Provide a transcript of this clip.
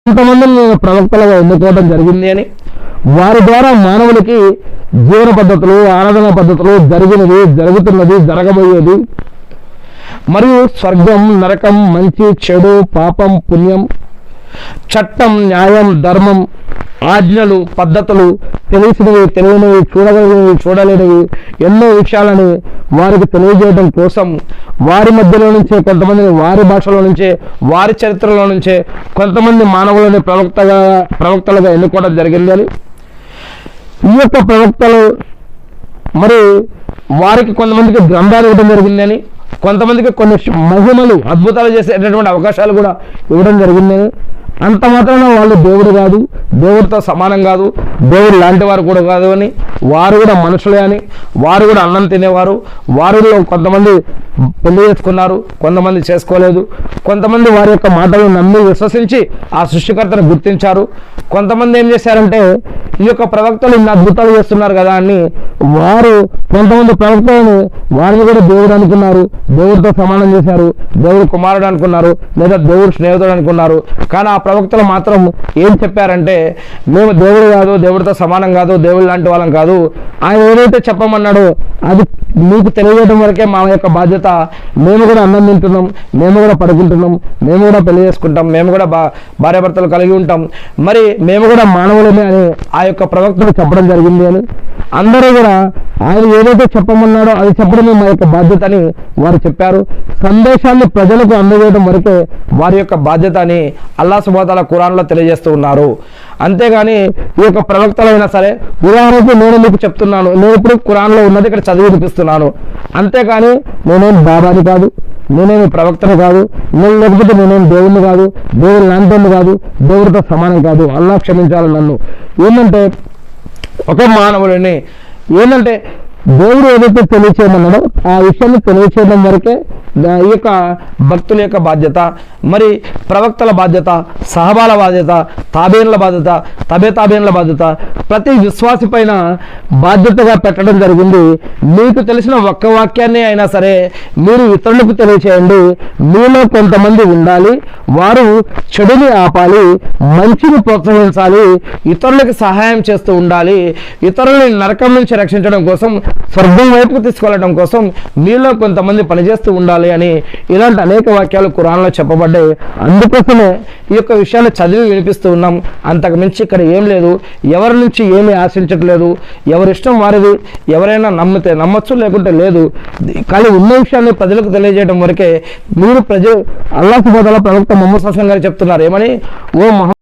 కొంతమందిని నేను ప్రవక్తలుగా ఎన్నుకోవడం జరిగింది అని, వారి ద్వారా మానవులకి జీవన పద్ధతులు, ఆరాధన పద్ధతులు, జరిగినది, జరుగుతున్నది, జరగబోయేది, మరియు స్వర్గం, నరకం, మంచి, చెడు, పాపం, పుణ్యం, చట్టం, న్యాయం, ధర్మం, ఆజ్ఞలు, పద్ధతులు, తెలిసినవి, తెలియనివి, చూడగలిగినవి, చూడలేనివి, ఎన్నో విషయాలని వారికి తెలియజేయడం కోసం వారి మధ్యలో నుంచే కొంతమందిని, వారి భాషలో నుంచే, వారి చరిత్రలో నుంచే కొంతమంది మానవులని ప్రవక్తలుగా ఎన్నుకోవడం జరిగింది అని, ఈ యొక్క ప్రవక్తలు మరి వారికి కొంతమందికి గ్రంథాలు ఇవ్వడం జరిగిందని, కొంతమందికి కొన్ని మహిమలు, అద్భుతాలు చేసేటటువంటి అవకాశాలు కూడా ఇవ్వడం జరిగిందని, అంత మాత్రాన వాళ్ళు దేవుడు కాదు, దేవుడితో సమానం కాదు, దేవుడు లాంటి వారు కూడా కాదు అని, వారు కూడా మనుషులే అని, వారు కూడా అన్నం తినేవారు, వారిలో కొంతమంది పెళ్లి చేసుకున్నారు, కొంతమంది చేసుకోలేదు, కొంతమంది వారి యొక్క మాటలు నమ్మి విశ్వసించి ఆ సృష్టికర్తను గుర్తించారు, కొంతమంది ఏం చేశారంటే ఈ యొక్క ప్రవక్తలు ఇన్ని అద్భుతాలు చేస్తున్నారు కదా అని వారు కొంతమంది ప్రవక్తలను వారిని కూడా దేవుడు అనుకున్నారు, దేవుడితో సమానం చేశారు, దేవుడు కుమారుడు అనుకున్నారు, లేదా దేవుడు స్నేహితుడు అనుకున్నారు. కానీ ఆ ప్రవక్తలు మాత్రం ఏం చెప్పారంటే, మేము దేవుడు కాదు, దేవుడితో సమానం కాదు, దేవుడు లాంటి వాళ్ళం కాదు, ఆయన ఏదైతే చెప్పమన్నాడో అది మీకు తెలియజేయడం వరకే మా యొక్క బాధ్యత. మేము కూడా అన్నం తింటున్నాం, మేము కూడా పడుకుంటున్నాం, మేము కూడా పెళ్లి చేసుకుంటాం, మేము కూడా భార్యాభర్తలు కలిగి ఉంటాం, మరి మేము కూడా మానవులమే అని ఆ యొక్క ప్రవక్తలు చెప్పడం జరిగింది అని, అందరూ కూడా ఆయన ఏదైతే చెప్పమన్నాడో అది చెప్పడమే మా యొక్క బాధ్యత అని వారు చెప్పారు. సందేశాన్ని ప్రజలకు అందజేయడం వరకే వారి యొక్క బాధ్యత అని అల్లాహ్ సుబ్హానహు వ తఆలా ఖురాన్లో తెలియజేస్తూ ఉన్నారు. అంతేగాని ఈ యొక్క ప్రవక్తలైనా సరే, ఉదాహరణకు నేను మీకు చెప్తున్నాను, నేను ఇప్పుడు ఖురాన్లో ఉన్నది ఇక్కడ చదివి వినిపిస్తున్నాను, అంతేకాని నేనేం బాబాని కాదు, నేనేమి ప్రవక్తను కాదు, నేను లేకపోతే నేనేం దేవుడిని కాదు, దేవుడు లాంటి కాదు, దేవుడితో సమానం కాదు. అల్లాహ్ క్షమించాలి నన్ను. ఏంటంటే ఒక మానవుడిని ఏంటంటే దేవుడు ఏదైతే తెలియచేయమన్నాడో ఆ విషయాన్ని తెలియచేయడం వరకే ఈ యొక్క భక్తుల యొక్క బాధ్యత, మరి ప్రవక్తల బాధ్యత, సహబాల బాధ్యత, తాబేన్ల బాధ్యత, తాబేన్ల బాధ్యత ప్రతి విశ్వాసి పైన బాధ్యతగా పెట్టడం జరిగింది. మీకు తెలిసిన ఒక్క వాక్యాన్ని అయినా సరే మీరు ఇతరులకు తెలియచేయండి. మీలో కొంతమంది ఉండాలి, వారు చెడుని ఆపాలి, మంచిని ప్రోత్సహించాలి, ఇతరులకు సహాయం చేస్తూ ఉండాలి, ఇతరులని నరకం నుంచి రక్షించడం కోసం, స్వర్గం వైపుకు తీసుకెళ్లడం కోసం మీలో కొంతమంది పనిచేస్తూ ఉండాలి అని ఇలాంటి అనేక వాక్యాలు ఖురాన్లో చెప్పబడ్డాయి. అందుకోసమే ఈ యొక్క విషయాన్ని చదివి వినిపిస్తూ ఉన్నాం. అంతకు మించి ఇక్కడ ఏం లేదు, ఎవరి నుంచి ఏమీ ఆశించట్లేదు, ఎవరిష్టం వారిది, ఎవరైనా నమ్మితే నమ్మచ్చు, లేకుంటే లేదు. కానీ ఉన్న విషయాన్ని ప్రజలకు తెలియజేయడం వరకే మీరు అల్లాహ్ సుబ్హానహు వ తఆలా ప్రవక్త ముహమ్మద్ సల్లల్లాహు అలైహి వసల్లం గారు చెప్తున్నారు ఏమని, ఓ